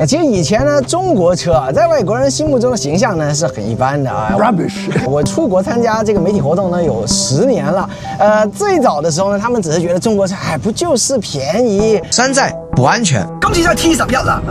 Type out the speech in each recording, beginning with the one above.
其实以前呢，中国车啊，在外国人心目中的形象呢是很一般的啊。Rubbish。我出国参加这个媒体活动呢，有10年了。最早的时候呢，他们只是觉得中国车，不就是便宜、山寨、不安全，今次真係 T11啦。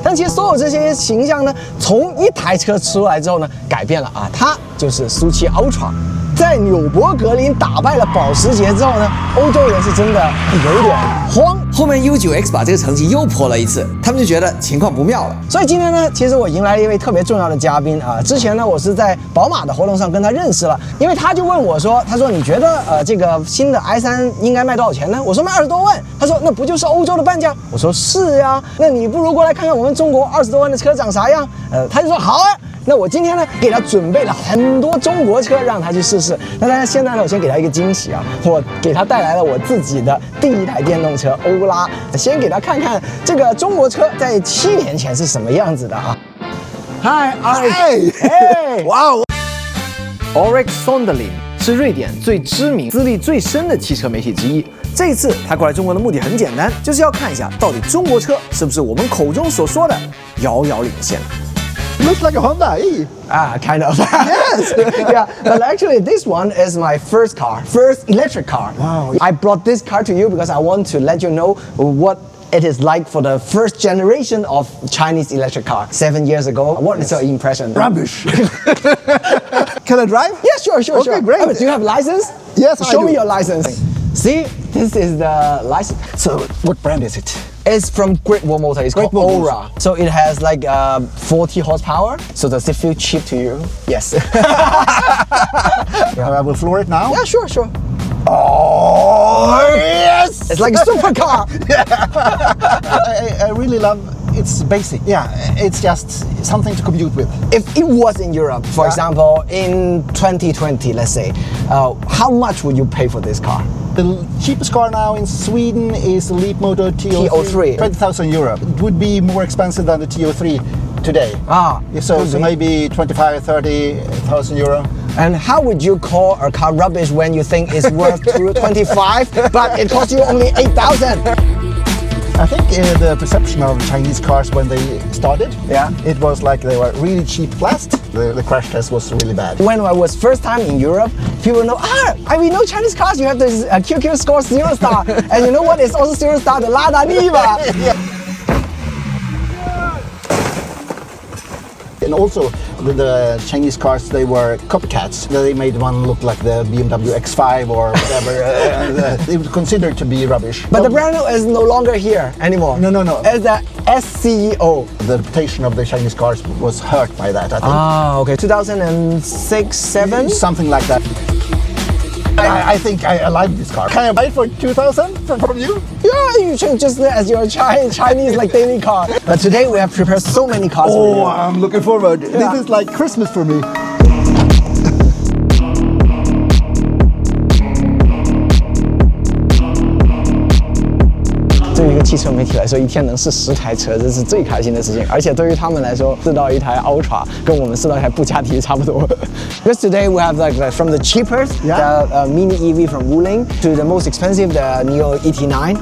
但其实所有这些形象呢，从一台车出来之后呢，改变了啊，它就是苏7 Ultra。在纽博格林打败了保时捷之后呢，欧洲人是真的有点慌。后面 U9X 把这个成绩又破了一次，他们就觉得情况不妙了。所以今天呢，其实我迎来了一位特别重要的嘉宾啊。之前呢，我是在宝马的活动上跟他认识了，因为他就问我说，他说你觉得这个新的 i3 应该卖多少钱呢？我说卖20多万。他说那不就是欧洲的半价？我说是呀，那你不如过来看看我们中国20多万的车长啥样？他就说好啊。那我今天呢，给他准备了很多中国车，让他去试试。那当然，现在呢，我先给他一个惊喜啊，我给他带来了我自己的第一台电动车欧拉，先给他看看这个中国车在7年前是什么样子的啊。嗨，哇哦 Ulrik Sonderling 是瑞典最知名、资历最深的汽车媒体之一。这一次他过来中国的目的很简单，就是要看一下到底中国车是不是我们口中所说的遥遥领先。Looks like a Honda E. Kind of. Yes. Yeah, but actually this one is my first electric car. Wow. I brought this car to you because I want to let you know what it is like for the first generation of Chinese electric car 7 years ago. What is your impression? Rubbish. Can I drive? Yeah, sure. Okay, great. Do you have license? Yes, I Show do. me your license. See, this is the license. So, what brand is it? It's from Great Wall Motor. It's called Great Wall Motor. Aura. So it has like 40 horsepower. So does it feel cheap to you? Yes. I will floor it now. Yeah, sure. Oh, yes! It's like a supercar. I really love it's basic. Yeah, it's just something to commute with. If it was in Europe, for example, in 2020, let's say, how much would you pay for this car? The cheapest car now in Sweden is the Leapmotor TO3. 20,000 euro. It would be more expensive than the TO3 today. So maybe 25, 30,000 euro. And how would you call a car rubbish when you think it's worth 25, but it costs you only 8,000? I think the perception of Chinese cars when they started, it was like they were really cheap last. The crash test was really bad. When I was first time in Europe, people know, we know Chinese cars, you have this QQ score 0 star. And you know what? It's also 0 star, the Lada Niva. And also, the Chinese cars, they were copycats. They made one look like the BMW X5 or whatever. They were considered to be rubbish. But the brand new is no longer here anymore. No. It's the SCO. The reputation of the Chinese cars was hurt by that, I think. Okay. 2006, 7? Something like that. I think I like this car. Can I buy it for 2,000 from you? Yeah, you should just as your Chinese like daily car. But today we have prepared so many cars for you. Oh, I'm looking forward. This is like Christmas for me. 对于一个汽车媒体来说，一天能试10台车，这是最开心的事情。而且对于他们来说，试到一台 Ultra 跟我们试到一台布加迪差不多。Because today we have like from the cheapest, the Mini EV from Wuling, to the most expensive, the Neo ET9.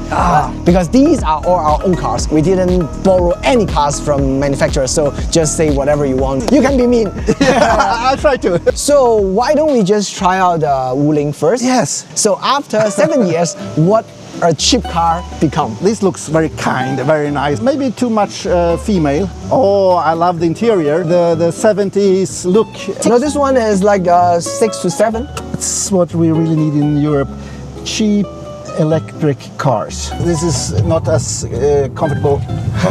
Because these are all our own cars. We didn't borrow any cars from manufacturers, so just say whatever you want. You can be mean. I'll try to. So why don't we just try out the Wuling first? Yes. So after 7 years, what a cheap car become? This looks very kind, very nice. Maybe too much female. Oh, I love the interior. The 70s look. No, this one is like 6 to 7. It's what we really need in Europe. Cheap electric cars. This is not as comfortable.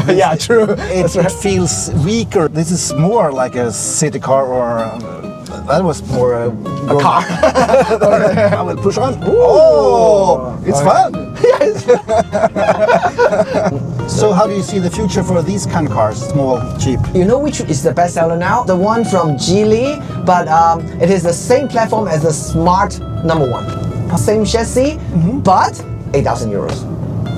Yeah, true. It feels weaker. This is more like a city car or that was more a car. I will push on. Oh, it's fun. Yes. So how do you see the future for these kind of cars? Small, cheap. You know which is the best seller now? The one from Geely, but it is the same platform as the Smart #1. Same chassis, but 8,000 euros.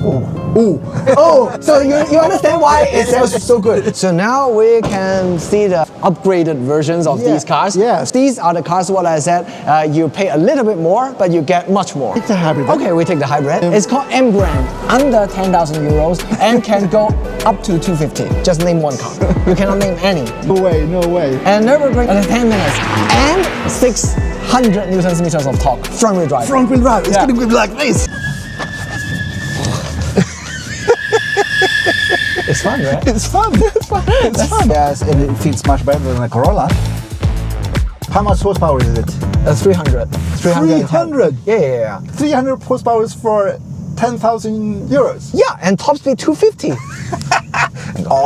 Oh. Ooh. Oh, so you understand why it sounds so good. So now we can see the upgraded versions of these cars. Yes. These are the cars, what I said, you pay a little bit more, but you get much more. Take the hybrid. Okay, we take the hybrid. It's called M brand, under 10,000 euros, and can go up to 250. Just name one car. You cannot name any. No way, no way. And Nürburgring in 10 minutes. And 600 newtons meters of torque. Front wheel drive. Front wheel drive. It's gonna be like this. It's fun, right? It's fun. It's fun. It's fun. Yes, and it feels much better than a Corolla. How much horsepower is it? 300. 300? Yeah. 300 horsepower for 10,000 euros. Yeah, and top speed 250.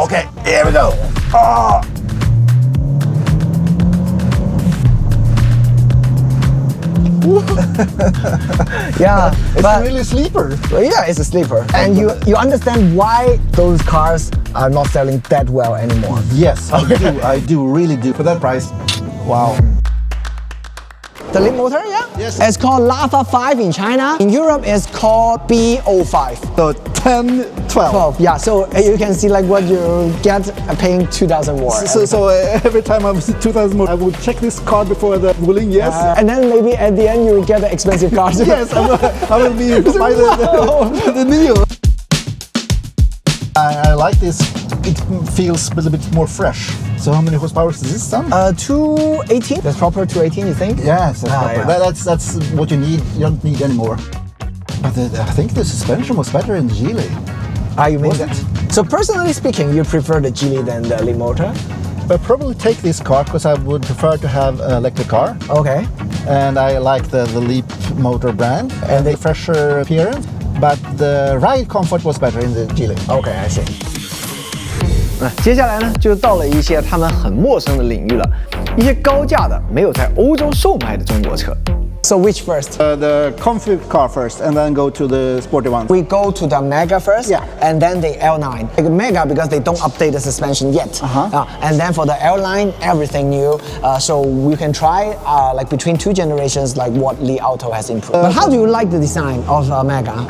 Okay, here we go. Oh. Yeah, It's but really a sleeper. yeah, it's a sleeper. And you understand why those cars are not selling that well anymore. Yes, I do, really do. For that price, wow. The lead motor, yeah? Yes. It's called Lava 5 in China. In Europe, it's called B05. So 10, 12. 12, yeah. So you can see like what you get paying 2,000 more. So every time I was 2,000 more, I would check this car before the ruling, yes. And then maybe at the end you will get the expensive cars. Yes, I will be buy the Neo. I like this. It feels a little bit more fresh. So how many horsepower is this son? 218. That's proper 218, you think? Yes, that's proper. Yeah. That's what you need. You don't need any more. But I think the suspension was better in the Geely. You mean Was that? it? So personally speaking, you prefer the Geely than the lead motor? I'd probably take this car because I would prefer to have an electric car. Okay. And I like the Leap motor brand and the fresher appearance. But the ride comfort was better in the Geely. Okay, I see. 接下来呢，就到了一些他们很陌生的领域了，一些高价的没有在欧洲售卖的中国车。So which first? The comfy car first, and then go to the sporty one. We go to the Mega first, Yeah. and then the L9. Like Mega because they don't update the suspension yet. And then for the L9, everything new. So we can try like between two generations, like what Li Auto has improved. But how do you like the design of Mega?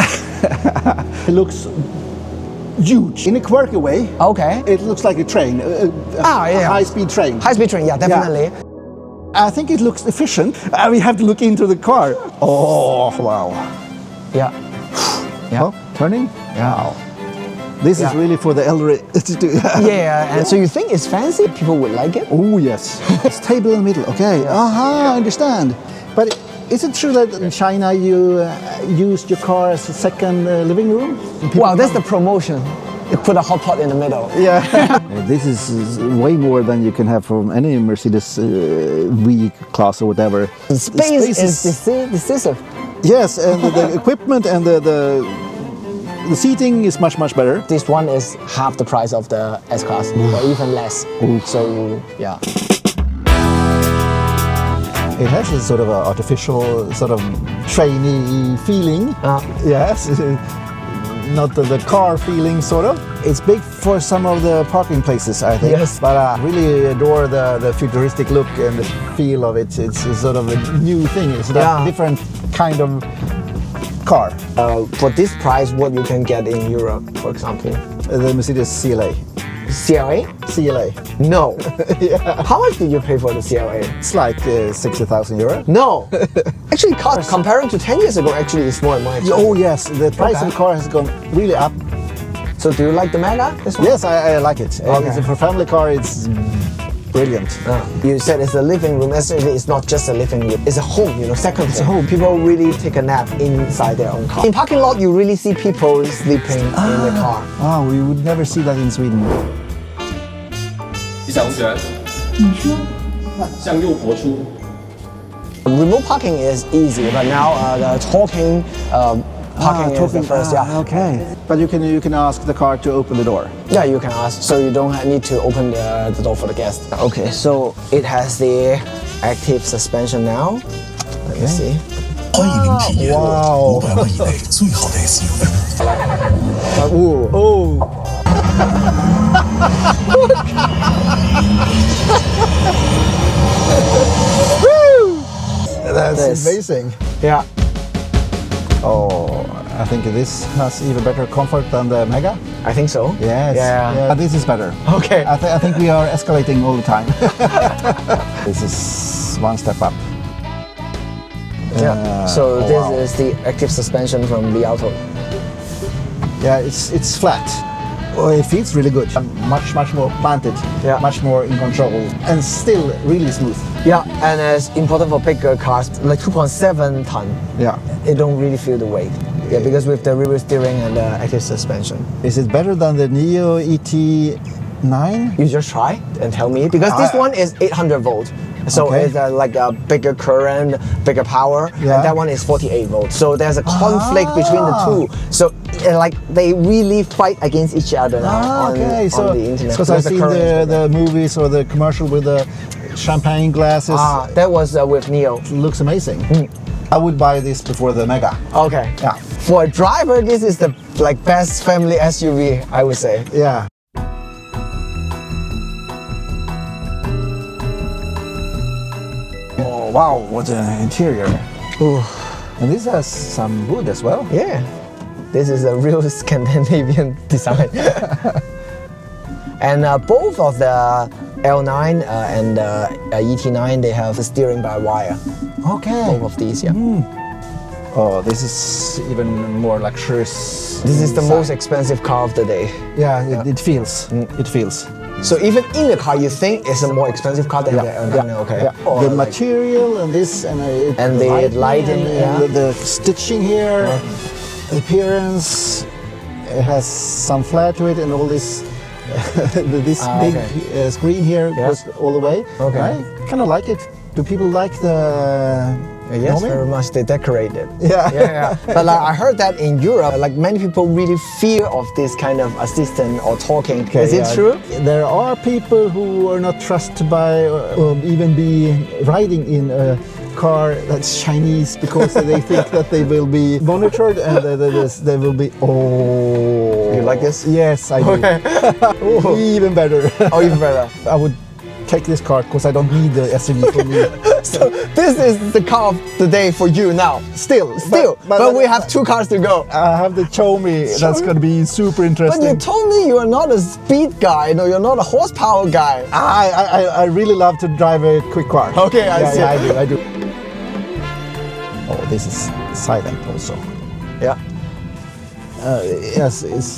It looks huge in a quirky way. Okay. It looks like a train, a high-speed train. High-speed train, yeah, definitely. I think it looks efficient. We have to look into the car. Oh, wow. Yeah. Yeah. Oh, turning? Yeah. Wow. This is really for the elderly to do. Yeah, and so you think it's fancy? People would like it? Oh, yes. It's table in the middle. Okay. I understand. But is it true that in China you used your car as a second living room? Wow, that's the promotion. You put a hot pot in the middle. Yeah. This is way more than you can have from any Mercedes V class or whatever. The space is decisive. Yes, and the equipment and the seating is much better. This one is half the price of the S-Class, or even less. So, yeah. It has a sort of a artificial, sort of trainy feeling. Yes. Not the car feeling, sort of. It's big for some of the parking places, I think. Yes. But I really adore the futuristic look and the feel of it. It's sort of a new thing. It's a different kind of car. For this price, what you can get in Europe, for example? The Mercedes CLA. CLA? CLA. No. Yeah. How much did you pay for the CLA? It's like 60,000 euros. No. Actually, comparing to 10 years ago, actually it's more and more expensive. Oh yes, the price of the car has gone really up. So do you like the Mega? This one? Yes, I like it. Okay. For a family car, it's brilliant. You said it's a living room. Actually, it's not just a living room. It's a home, second home. It's a home. People really take a nap inside their own car. In parking lot, you really see people sleeping in the car. Wow, we would never see that in Sweden. 李同学，你说，向右泊出。 Remote parking is easy, but now the talking parking is the first. Okay, but you can ask the car to open the door. Yeah, you can ask, so you don't need to open the door for the guest. Okay, so it has the active suspension now. Let me see. 欢迎您体验500万以内最好的 SUV。 That's amazing. Yeah. Oh, I think this has even better comfort than the Mega. I think so. Yes. Yeah. But this is better. Okay. I think we are escalating all the time. This is one step up. Yeah. So this wow. is the active suspension from Li Auto. Yeah, it's flat. Oh, it feels really good. Much more planted. Yeah. Much more in control, and still really smooth. Yeah, and it's important for bigger cars, like 2.7 ton. Yeah. It don't really feel the weight. Yeah, because with the rear steering and the active suspension. Is it better than the Neo ET9? You just try and tell me, because this one is 800 volt. So Okay. it's like a bigger current, bigger power, Yeah. and that one is 48 volts. So there's a conflict between the two. So like they really fight against each other now on the internet. Because I've seen the movies or the commercial with the champagne glasses. That was with Neo. It looks amazing. I would buy this before the Mega. Okay. Yeah. For a driver, this is the best family SUV, I would say. Yeah. Oh wow, what an interior. Ooh. And this has some wood as well. Yeah. This is a real Scandinavian design. And both of the L9 and ET9, they have the steering by wire. Okay. Both of these, yeah. Oh, this is even more luxurious. This is the inside. most expensive car of the day. Yeah, it feels. It feels. So even in the car, you think it's a more expensive car than the L9? Okay. Yeah. Or The like- material and this and the lighting, yeah. and the stitching here, the appearance. It has some flair to it, and all this this big okay. screen here goes all the way. Okay. I kind of like it. Do people like the? Yes, Nomi? very much. They decorate it. Yeah. Yeah. But like, I heard that in Europe, like many people really fear of this kind of assistant or talking. Is it true? There are people who are not trusted by or even be riding in a car that's Chinese because they think that they will be monitored and they will be. Oh. You like this? Yes, I do. Okay. Even better. Oh, even better. I would take this car because I don't need the SUV for me. So this is the car of the day for you now. Still, But we have two cars to go. I have the Xiaomi. That's going to be super But interesting. you told me you are not a speed guy. No, you're not a horsepower guy. I really love to drive a quick car. Okay, I see. I do. Oh, this is silent also. Yeah. Yes, it's.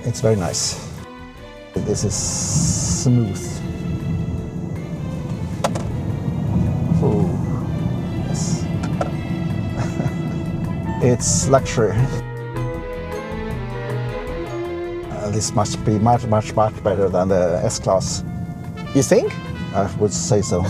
It's very nice. This is smooth. Oh, yes. It's luxury. This must be much better than the S-Class. You think? I would say so.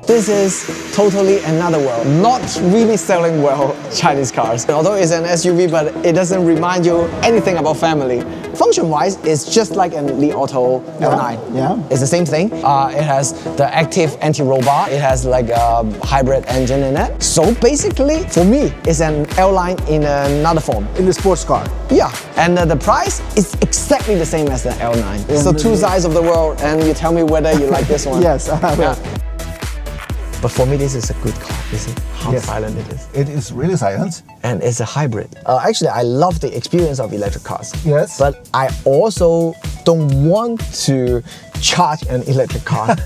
This is totally another world. Not really selling well Chinese cars. Although it's an SUV, but it doesn't remind you anything about family. Function-wise, it's just like an Li Auto L9. Yeah. It's the same thing. It has the active anti-roll bar. It has like a hybrid engine in it. So basically, for me, it's an L9 in another form. In the sports car. Yeah, and the price is exactly the same as the L9. So two sides of the world, and you tell me whether you like this one. Yes, I will. But for me, this is a good car. You see how Yes. silent it is. It is really silent. And it's a hybrid. Actually, I love the experience of electric cars. Yes. But I also don't want to charge an electric car.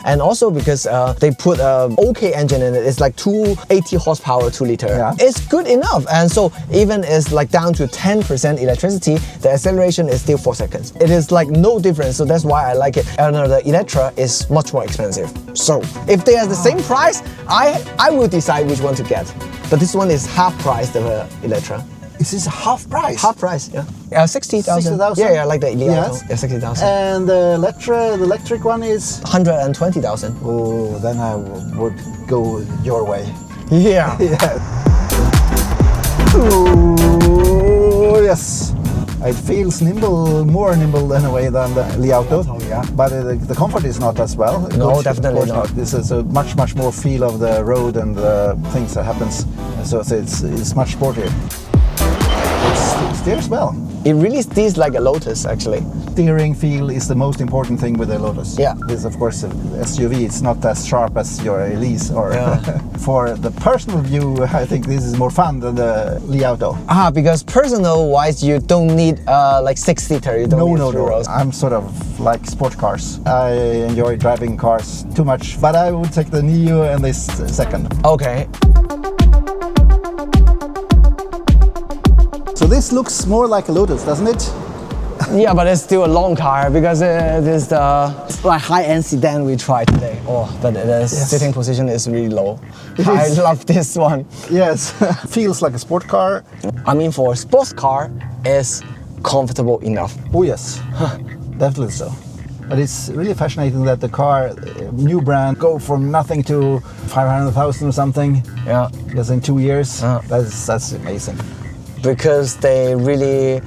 And also because they put an OK engine in it. It's like 280 horsepower, 2 liter. Yeah. It's good enough. And so even it's like down to 10% electricity, the acceleration is still 4 seconds. It is like no difference. So that's why I like it. And the Electra is much more expensive. So if they are the same price, I will decide which one to get. But this one is half price of Electra. Is this half price? Half price, yeah. 60,000. 60,000? Yeah, like the Li Auto. Yes. Yeah, 60,000. And the electric one is? 120,000. Oh, then I would go your way. Yeah. Oh, yes. It feels nimble, more nimble in a way than the Li Auto. Yeah. But the comfort is not as well. No, Of definitely course not. This is a much more feel of the road and the things that happens. So it's much sportier. It steers well. It really steers like a Lotus, actually. steering feel is the most important thing with the Lotus. Yeah. This, of course, SUV. It's not as sharp as your Elise. Or for the personal view, I think this is more fun than the Li Auto. Because personal-wise, you don't need like 6-seater. You don't need three rows. I'm sort of like sport cars. I enjoy driving cars too much, but I would take the Neo and this second. Okay. So this looks more like a Lotus, doesn't it? Yeah, but it's still a long car because it is the like high-end sedan we tried today. Oh, but the sitting position is really low. I love this one. Yes, feels like a sport car. I mean, for a sports car, it's comfortable enough. Oh yes, definitely so. But it's really fascinating that the car, new brand, go from nothing to 500,000 or something. Yeah. Just in 2 years. That's amazing. Because they really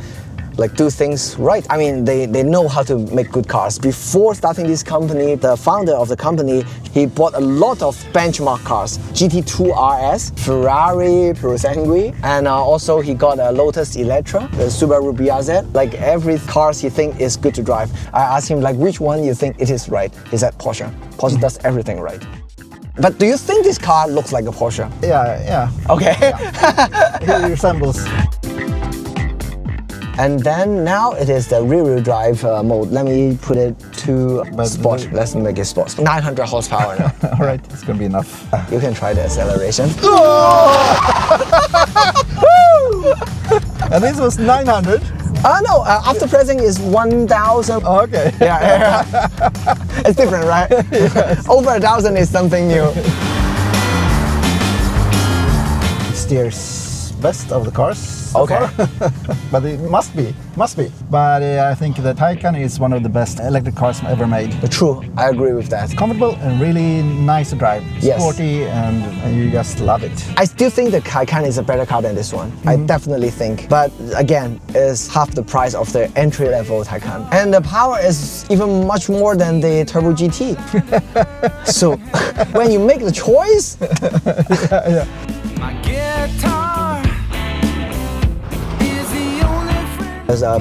like do things right. I mean, they know how to make good cars. Before starting this company, the founder of the company, he bought a lot of benchmark cars. GT2 RS, Ferrari Purosangue, and also he got a Lotus Electra, the Subaru BRZ. Like every cars he think is good to drive. I asked him like, which one you think it is right? He said Porsche. Porsche does everything right. But do you think this car looks like a Porsche? Yeah. Okay. It resembles. And then now it is the rear-wheel drive mode. Let me put it to sport. Let's make it sport. 900 horsepower now. All right, it's gonna be enough. You can try the acceleration. And this was 900. No, after pressing is 1,000. Oh, okay. Yeah. It's different, right? Yes. Over 1,000 is something new. It steers best of the cars. Okay. But it must be. But I think the Taycan is one of the best electric cars ever made. True, I agree with that. Comfortable and really nice to drive. Yes. Sporty and you just love it. I still think the Taycan is a better car than this one. I definitely think. But again, it's half the price of the entry-level Taycan. And the power is even much more than the Turbo GT. So when you make the choice... Yeah.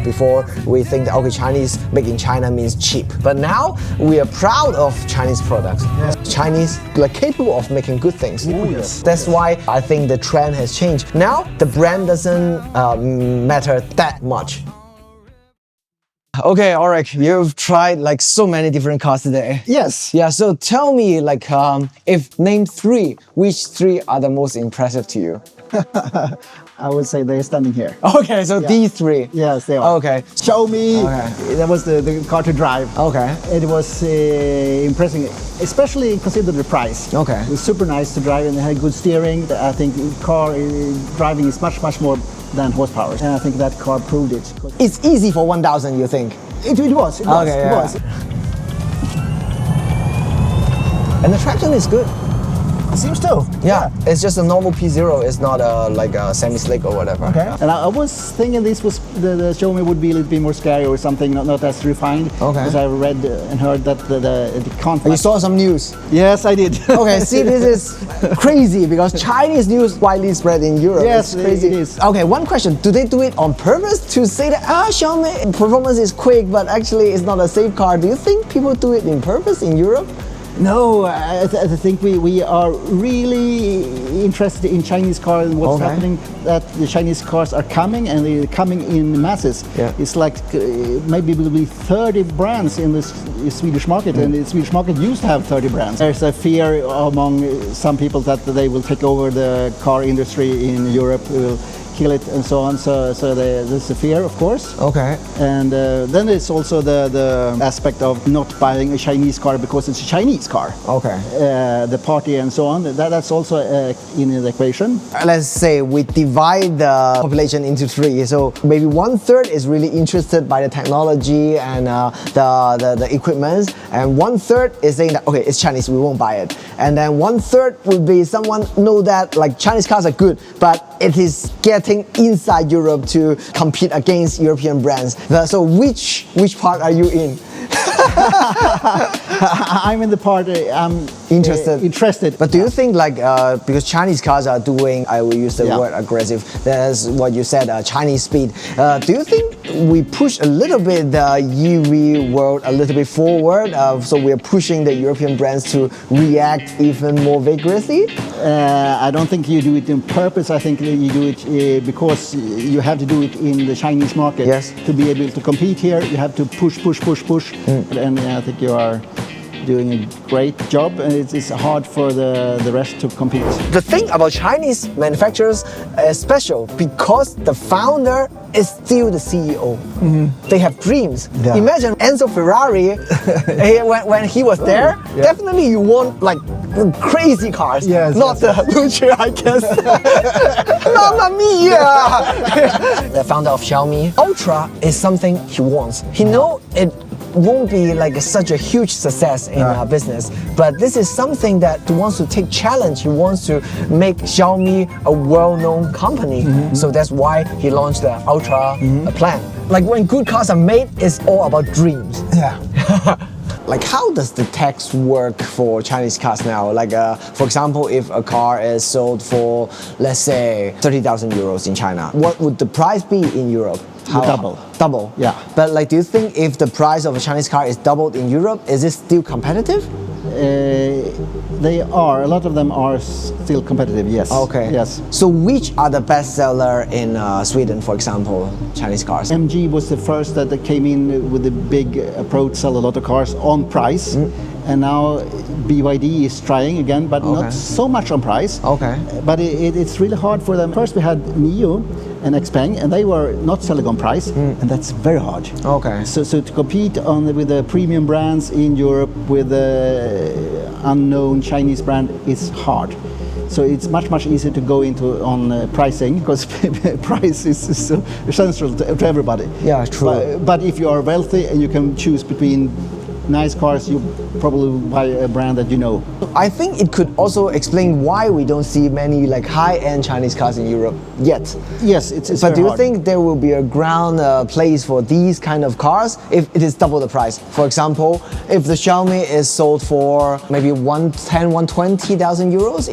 Before we think that okay, Chinese made in China means cheap, but now we are proud of Chinese products. Yes. Chinese like capable of making good things. Ooh, yes. That's why I think the trend has changed. Now the brand doesn't matter that much. Okay, Ulrich, you've tried like so many different cars today. Yes. Yeah, so tell me like if name 3, which 3 are the most impressive to you? I would say they're standing here. Okay, so these 3. Yes, they are. Okay. Show me. Okay. That was the car to drive. Okay. It was impressive, especially considering the price. Okay. It was super nice to drive and it had good steering. I think car driving is much more than horsepower. And I think that car proved it. It's easy for 1,000, you think? It was. Okay, it was. And the traction is good. It seems to. Yeah, it's just a normal P0. It's not like a semi-slick or whatever. Okay. And I was thinking this was the Xiaomi would be a little bit more scary or something, not as refined. Okay. Because I read and heard that the contact. You saw some news. Yes, I did. Okay, see, this is crazy because Chinese news widely spread in Europe. Yes, it's crazy. it is. Okay, one question: do they do it on purpose to say that Xiaomi performance is quick, but actually it's not a safe car? Do you think people do it in purpose in Europe? No, I think we are really interested in Chinese cars and what's happening. That the Chinese cars are coming and they're coming in masses. Yeah. It's like maybe will be 30 brands in the Swedish market, and the Swedish market used to have 30 brands. There's a fear among some people that they will take over the car industry in Europe. Will kill it and so on. So there's a fear, of course. Okay. And then there's also the aspect of not buying a Chinese car because it's a Chinese car. Okay. The party and so on. That's also in the equation. Let's say we divide the population into 3. So maybe 1/3 is really interested by the technology and the equipment, and 1/3 is saying that okay, it's Chinese, we won't buy it. And then 1/3 would be someone know that like Chinese cars are good, but it is getting inside Europe to compete against European brands. So which part are you in? I'm in the part I'm interested. But do you think like because Chinese cars are doing, I will use the word aggressive, that's what you said, Chinese speed. Do you think we push a little bit the EV world a little bit forward. So we're pushing the European brands to react even more vigorously. I don't think you do it on purpose. I think that you do it because you have to do it in the Chinese market. Yes. To be able to compete here, you have to push. And I think you are doing a great job, and it's hard for the rest to compete. The thing about Chinese manufacturers is special because the founder is still the CEO. They have dreams. Yeah. Imagine Enzo Ferrari, when he was there, definitely you want like crazy cars, not the Lucia, I guess. Mamma mia! The founder of Xiaomi, Ultra is something he wants. He know it won't be like such a huge success in business, but this is something that he wants to take challenge. He wants to make Xiaomi a well-known company. So that's why he launched the Ultra plan. Like when good cars are made, it's all about dreams. Yeah. Like how does the tax work for Chinese cars now? Like for example, if a car is sold for, let's say, 30,000 euros in China, what would the price be in Europe? Double. Yeah. But like, do you think if the price of a Chinese car is doubled in Europe, is it still competitive? They are. A lot of them are still competitive. Yes. Okay. Yes. So which are the best seller in Sweden, for example, Chinese cars? MG was the first that came in with a big approach, sell a lot of cars on price. And now BYD is trying again, but not so much on price. Okay. But it's really hard for them. First we had NIO and XPeng, and they were not selling on price, and that's very hard. Okay. So to compete with the premium brands in Europe with the unknown Chinese brand is hard. So it's much easier to go into on pricing because price is so essential to everybody. Yeah, true. But if you are wealthy and you can choose between nice cars, you probably buy a brand that you know. I think it could also explain why we don't see many like high-end Chinese cars in Europe yet. Yes, it's But do you hard. think there will be a ground place for these kind of cars if it is double the price? For example, if the Xiaomi is sold for maybe 120,000 euros,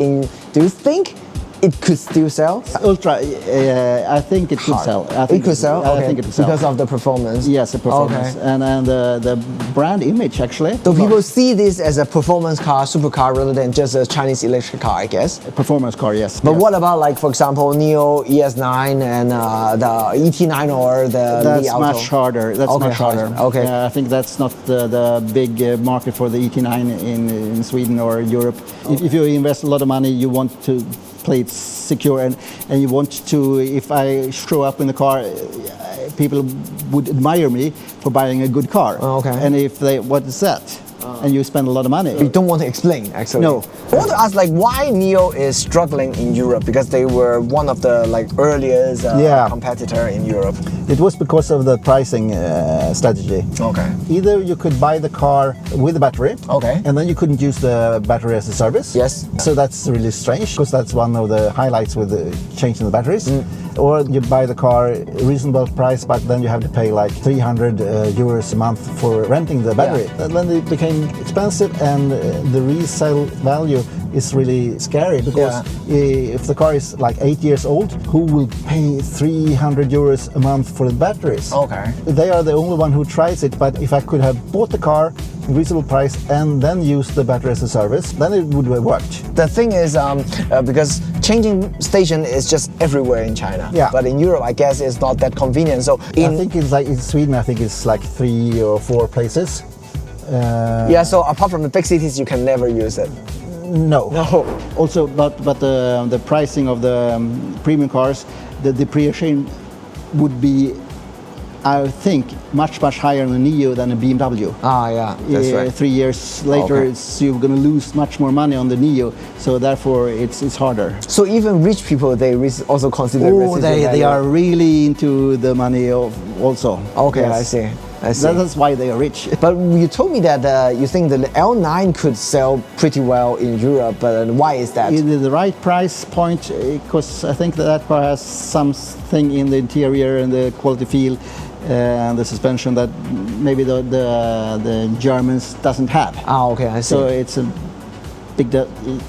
do you think it could still sell? Ultra, I think it could sell. I think it could sell? I think it could sell. Because of the performance? Yes, the performance. Okay. And the brand image, actually. So people see this as a performance car, supercar, rather than just a Chinese electric car, I guess? A performance car, yes. But yes. what about, like, for example, NIO ES9 and the ET9 or the That's Li Auto? much harder. That's Okay, much harder. okay. I think that's not the big market for the ET9 in Sweden or Europe. If you invest a lot of money, you want to play it secure, and you want to, if I show up in the car, people would admire me for buying a good car. Oh, okay. And if they, what is that? And you spend a lot of money. You don't want to explain, actually. No. I want to ask, like, why NIO is struggling in Europe, because they were one of the like earliest competitor in Europe. It was because of the pricing strategy. Okay. Either you could buy the car with the battery, Okay. and then you couldn't use the battery as a service. Yes. So that's really strange, because that's one of the highlights with the changing the batteries. Or you buy the car reasonable price, but then you have to pay like 300 euros a month for renting the battery. Yeah. And then it became expensive, and the resale value is really scary, because if the car is like 8 years old, who will pay 300 euros a month for the batteries? Okay. They are the only one who tries it, but if I could have bought the car reasonable price and then used the battery as a service, then it would have worked. The thing is, because changing station is just everywhere in China. Yeah. But in Europe, I guess it's not that convenient. So I think it's like in Sweden, I think it's like 3 or 4 places. yeah. So apart from the big cities, you can never use it. No. No. Also, but the pricing of the premium cars, the depreciation would be, I think, much higher in a NIO than a BMW. Ah, yeah, that's right. 3 years later, you're going to lose much more money on the NIO, so therefore it's harder. So even rich people, they also consider residual they value. are really into the money also. Okay, Yes. I see. That's why they are rich. But you told me that you think the L9 could sell pretty well in Europe, but why is that? In the right price point, because I think that car has something in the interior and the quality feel and the suspension that maybe the Germans doesn't have. Ah, okay, I see. So it's a big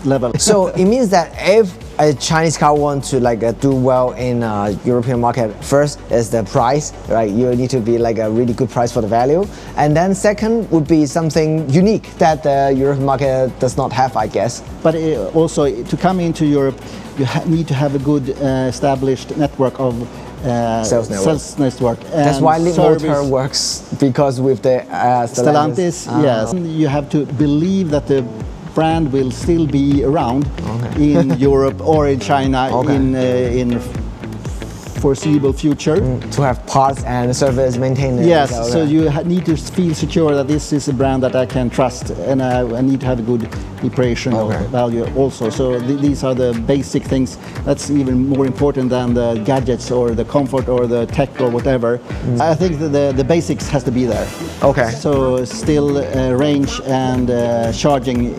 level. So it means that if a Chinese car wants to do well in European market, first is the price, right? You need to be like a really good price for the value, and then second would be something unique that the European market does not have, I guess. But also to come into Europe, you need to have a good established network of sales network. That's why Leapmotor works, because with the Stellantis, yes. You have to believe that the brand will still be around in Europe or in China in foreseeable future. To have parts and service maintenance. Yes, so you need to feel secure that this is a brand that I can trust, and I need to have a good reputation of value also. So these are the basic things. That's even more important than the gadgets or the comfort or the tech or whatever. I think that the basics has to be there. Okay. So still range and charging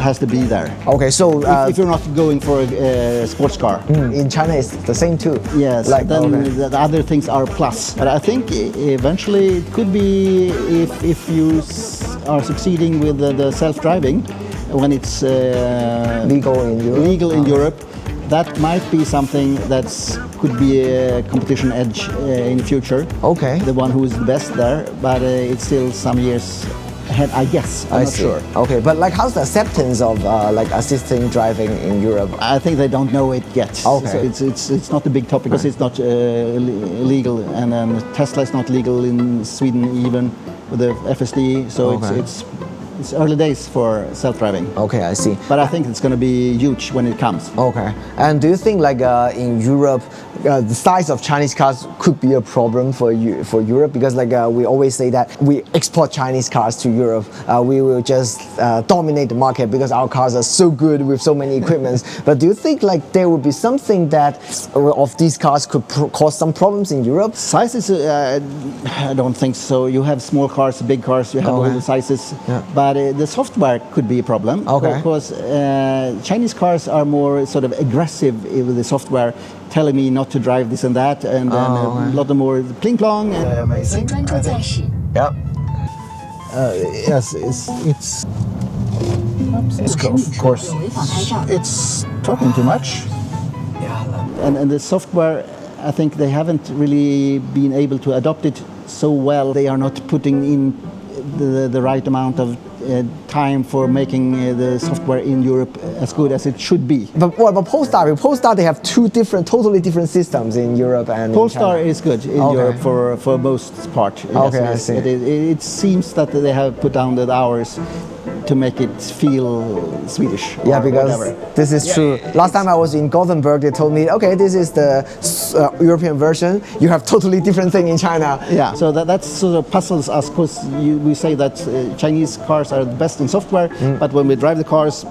has to be there. Okay, so if you're not going for a sports car. In China it's the same too. Yes, then the other things are plus. But I think eventually it could be if you are succeeding with the self-driving, when it's legal in Europe, that might be something that could be a competition edge in the future. Okay. The one who is the best there, but it's still some years ahead, I guess. I'm not sure. Okay, but how's the acceptance of assisting driving in Europe? I think they don't know it yet. Okay. So it's not a big topic because it's not legal, and Tesla is not legal in Sweden even with the FSD. So it's early days for self-driving. Okay, I see. But I think it's going to be huge when it comes. Okay. And do you think in Europe, the size of Chinese cars could be a problem for Europe? Because we always say that we export Chinese cars to Europe. We will just dominate the market because our cars are so good with so many equipments. But do you think there would be something that of these cars could cause some problems in Europe? Sizes, I don't think so. You have small cars, big cars, you have all the sizes. Yeah. But the software could be a problem because Chinese cars are more sort of aggressive with the software, telling me not to drive this and that, and a lot more pling plong. Amazing. Yeah. Yes, of course, it's talking too much. Yeah. And the software, I think they haven't really been able to adopt it so well. They are not putting in the right amount of time for making the software in Europe as good as it should be. But what about Polestar? With Polestar, they have two totally different systems in Europe and Polestar is good in Europe for most part. Okay, I see. It seems that they have put down the hours to make it feel Swedish. Yeah, because this is true. Last time I was in Gothenburg, they told me, okay, this is the European version. You have totally different thing in China. Yeah, so that sort of puzzles us because we say that Chinese cars are the best in software, but when we drive the cars,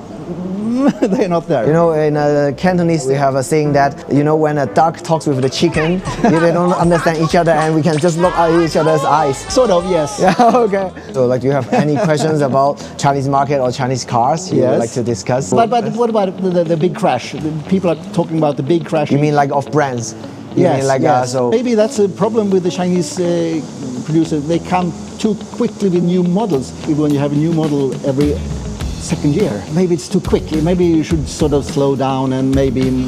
they're not there. You know, in Cantonese, we have a saying that, when a duck talks with the chicken, they don't understand each other and we can just look at each other's eyes. Sort of, yes. Yeah, okay. So, do you have any questions about Chinese market or Chinese cars you would like to discuss? But what about the big crash? People are talking about the big crash. You mean of brands? Yes. So maybe that's a problem with the Chinese producers. They come too quickly with new models. When you have a new model every second year, maybe it's too quick. Maybe you should sort of slow down and maybe.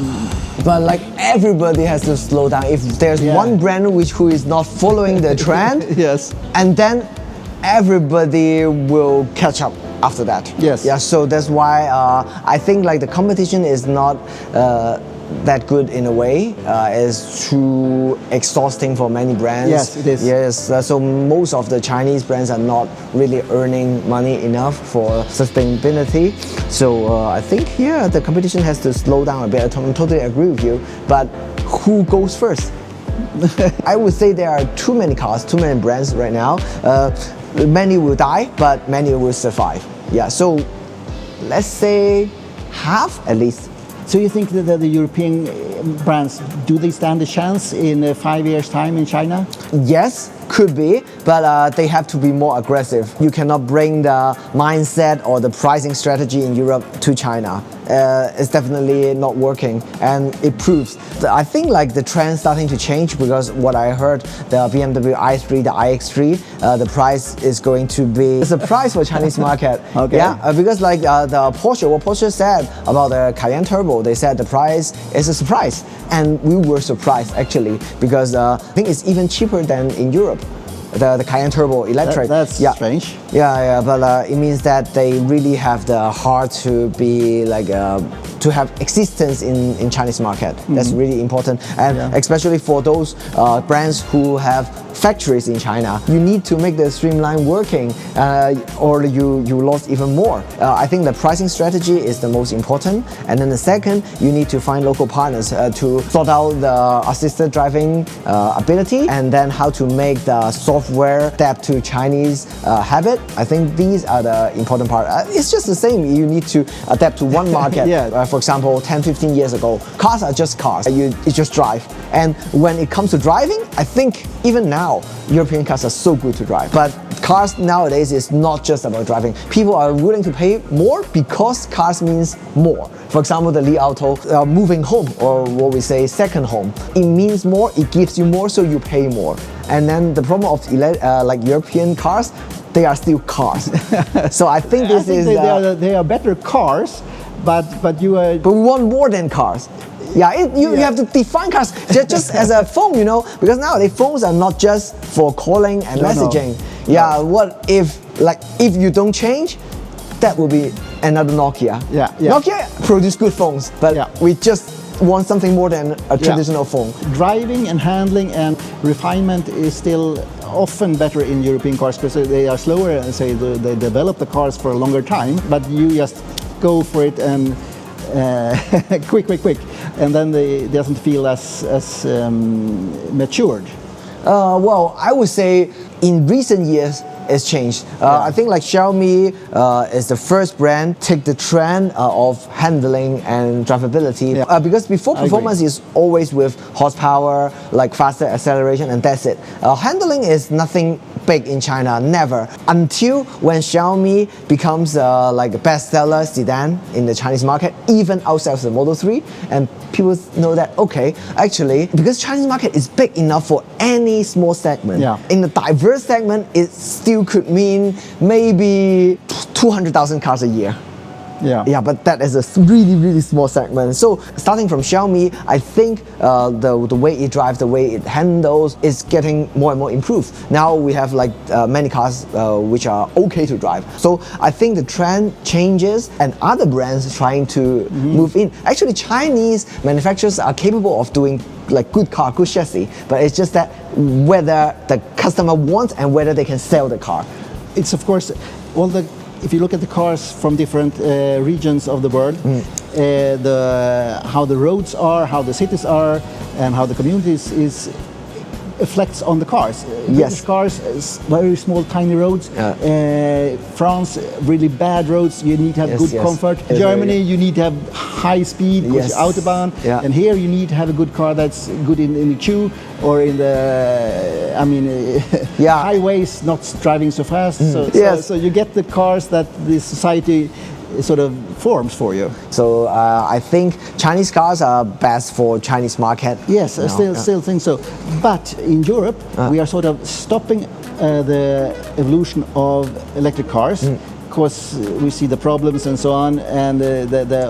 But everybody has to slow down. If there's one brand who is not following the trend, yes, and then everybody will catch up after that. Yes. Yeah. So that's why I think the competition is not that good in a way. Is too exhausting for many brands. Yes, it is. Yes. So most of the Chinese brands are not really earning money enough for sustainability. So I think here the competition has to slow down a bit. I totally agree with you. But who goes first? I would say there are too many cars, too many brands right now. Many will die, but many will survive. Yeah. So let's say half at least. So you think that the European brands, do they stand a chance in 5 years' time in China? Yes, could be, but they have to be more aggressive. You cannot bring the mindset or the pricing strategy in Europe to China. is definitely not working, and it proves. I think like the trend starting to change because what I heard, the BMW i3, the iX3, the price is going to be a surprise for Chinese market. Okay. Yeah, because like the Porsche, what Porsche said about the Cayenne Turbo, they said the price is a surprise, and we were surprised actually because I think it's even cheaper than in Europe. The Cayenne Turbo electric. That's strange. Yeah, but it means that they really have the heart to be like to have existence in Chinese market. That's really important, and especially for those brands who have factories in China, you need to make the streamline working, or you lost even more. I think the pricing strategy is the most important, and then the second, you need to find local partners to sort out the assisted driving ability, and then how to make the software adapt to Chinese habit. I think these are the important part. It's just the same. You need to adapt to one market. For example, 10-15 years ago, cars are just cars. You just drive, and when it comes to driving, I think even now European cars are so good to drive. But cars nowadays is not just about driving. People are willing to pay more because cars means more. For example, the Li Auto, moving home, or what we say second home. It means more, it gives you more, so you pay more. And then the problem of like European cars, they are still cars. So I think this is they are better cars, but we want more than cars. Yeah, you have to define cars just as a phone, you know, because nowadays phones are not just for calling and messaging. Yeah, what if you don't change, that will be another Nokia. Nokia produce good phones, but we just want something more than a traditional phone. Driving and handling and refinement is still often better in European cars because they are slower and say they develop the cars for a longer time, but you just go for it and quick, and then it doesn't feel as matured. Well, I would say in recent years it's changed. I think like Xiaomi is the first brand take the trend of handling and drivability, because before performance is always with horsepower, like faster acceleration, and that's it. Handling is nothing big in China, never, until when Xiaomi becomes like a bestseller sedan in the Chinese market, even outside of the Model 3, and people know that, okay, actually, because Chinese market is big enough for any small segment. In the diverse segment, it still could mean maybe 200,000 cars a year. But that is a really small segment. So starting from Xiaomi, I think the way it drives, the way it handles is getting more and more improved. Now we have like many cars which are okay to drive. So I think the trend changes and other brands trying to move in. Actually, Chinese manufacturers are capable of doing like good car, good chassis, but it's just that whether the customer wants and whether they can sell the car. It's of course if you look at the cars from different regions of the world, how the roads are, how the cities are, and how the communities is reflects on the cars. British cars, very small, tiny roads. France, really bad roads. You need to have good comfort. Germany, you need to have high speed, autobahn. And here you need to have a good car that's good in the queue or in the, highways, not driving so fast. So you get the cars that the society sort of forms for you. So I think Chinese cars are best for Chinese market. Yes, I still think so. But in Europe, we are sort of stopping the evolution of electric cars because we see the problems and so on. And a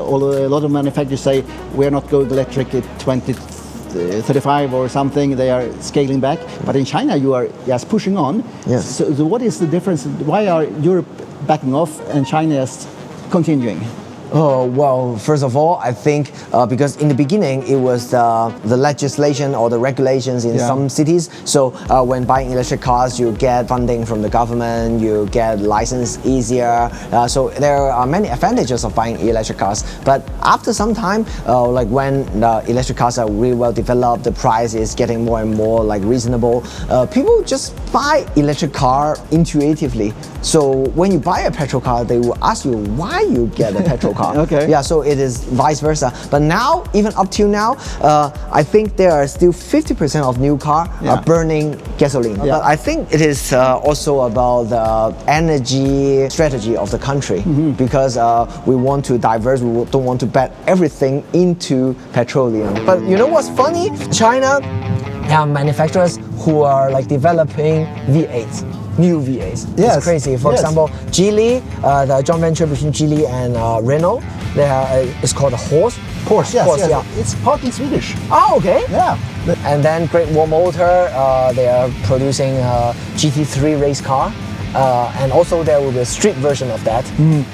lot of manufacturers say we're not going electric at 2035 or something. They are scaling back. But in China, you are just pushing on. So what is the difference? Why are Europe backing off and China is continuing? Oh, well, first of all, I think because in the beginning it was the legislation or the regulations in some cities. So when buying electric cars, you get funding from the government, you get license easier. So there are many advantages of buying electric cars. But after some time, like when the electric cars are really well developed, the price is getting more and more like reasonable. People just buy electric car intuitively. So when you buy a petrol car, they will ask you why you get a petrol car. car. Okay. Yeah, so it is vice versa. But now, even up till now, I think there are still 50% of new car are burning gasoline. Yeah. But I think it is also about the energy strategy of the country because we want to diverse. We don't want to bet everything into petroleum. But you know what's funny? China have manufacturers who are like developing V8s. New V8s. Yes. It's crazy. For Yes. example, Geely, the joint venture between Geely and Renault, it's called a Porsche. Yes, Porsche, yes. yeah. It's partly Swedish. Oh, okay. Yeah. And then Great Wall Motor, they are producing a GT3 race car. And also there will be a street version of that,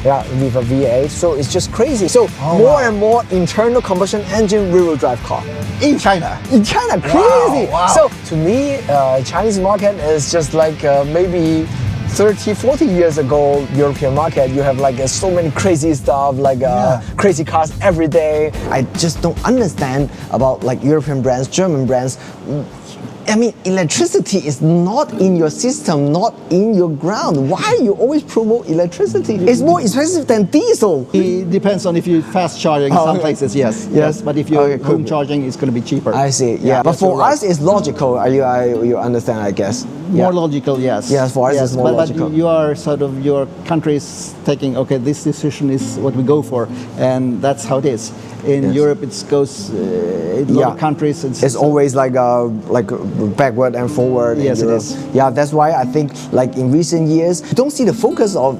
yeah, with a V8. So it's just crazy. So more and more internal combustion engine rear-wheel drive car. In China. In China, crazy. Wow. So to me, Chinese market is just like maybe 30, 40 years ago, European market, you have like so many crazy stuff, like crazy cars every day. I just don't understand about like European brands, German brands. I mean, electricity is not in your system, not in your ground. Why you always promote electricity? It's more expensive than diesel. It depends on if you fast charging in some places, yes. But if you're home charging, it's going to be cheaper. I see, yeah. But for us, it's logical. You understand, I guess. More logical, yes. Yes, for us, it's more logical. But you are sort of, your country is taking, okay, this decision is what we go for, and that's how it is. In Europe, it goes, in a lot of countries, it's always like backward and forward. Yes, it is. Yeah, that's why I think like in recent years, you don't see the focus of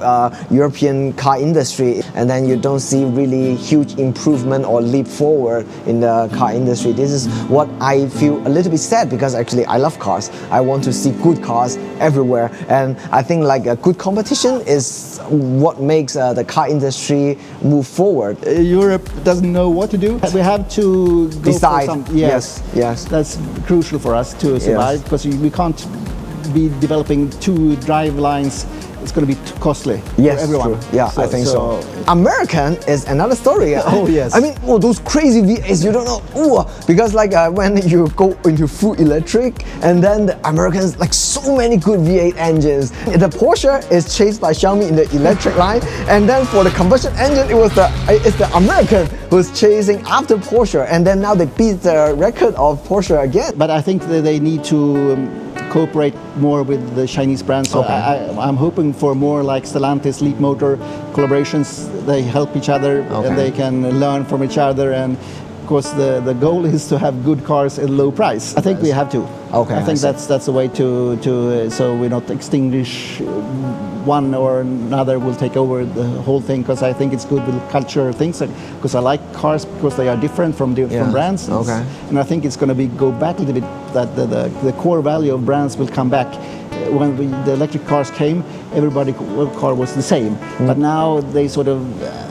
European car industry, and then you don't see really huge improvement or leap forward in the car industry. This is what I feel a little bit sad because actually I love cars. I want to see good cars everywhere, and I think like a good competition is what makes the car industry move forward. Europe doesn't know what to do. We have to go Decide. for some, Yes. That's crucial for us to survive because we can't be developing two drive lines. It's going to be too costly for everyone. True. Yeah, I think so. American is another story. Oh, yes. I mean, those crazy V8s, you don't know. Because like when you go into full electric, and then the Americans, like so many good V8 engines. The Porsche is chased by Xiaomi in the electric line, and then for the combustion engine, it's the American who's chasing after Porsche, and then now they beat the record of Porsche again. But I think that they need to cooperate more with the Chinese brands. So I'm hoping for more like Stellantis, Leap Motor collaborations. They help each other and they can learn from each other. And of course, the goal is to have good cars at low price. I think we have to. Okay, I think that's the way to so we not extinguish one or another will take over the whole thing, because I think it's good with culture things, because I like cars because they are different from different brands. And I think it's going to go back a little bit, that the core value of brands will come back. When the electric cars came, everybody's car was the same, but now they sort of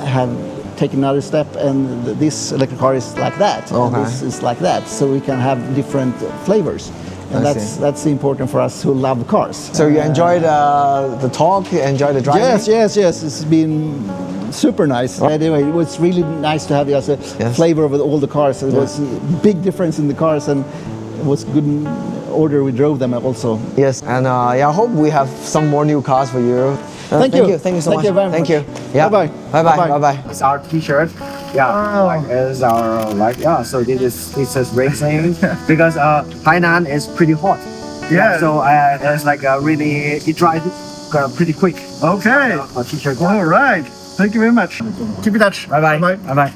have taken another step, and this electric car is like that, and this is like that, so we can have different flavors. And that's important for us who love cars. So you enjoyed the talk, you enjoyed the driving? Yes. It's been super nice. Anyway, it was really nice to have you as a flavor of all the cars. It was a big difference in the cars, and it was good order we drove them also. Yes, and I hope we have some more new cars for you. Thank you so much. Thank you very much. Thank you. Yeah. Bye-bye. It's our T-shirt. Yeah, it's our So this is racing because Hainan is pretty hot. Yeah. So it's like it dries pretty quick. Okay. Our T-shirt. All right. Thank you very much. Keep in touch. Bye bye. Bye. Bye bye.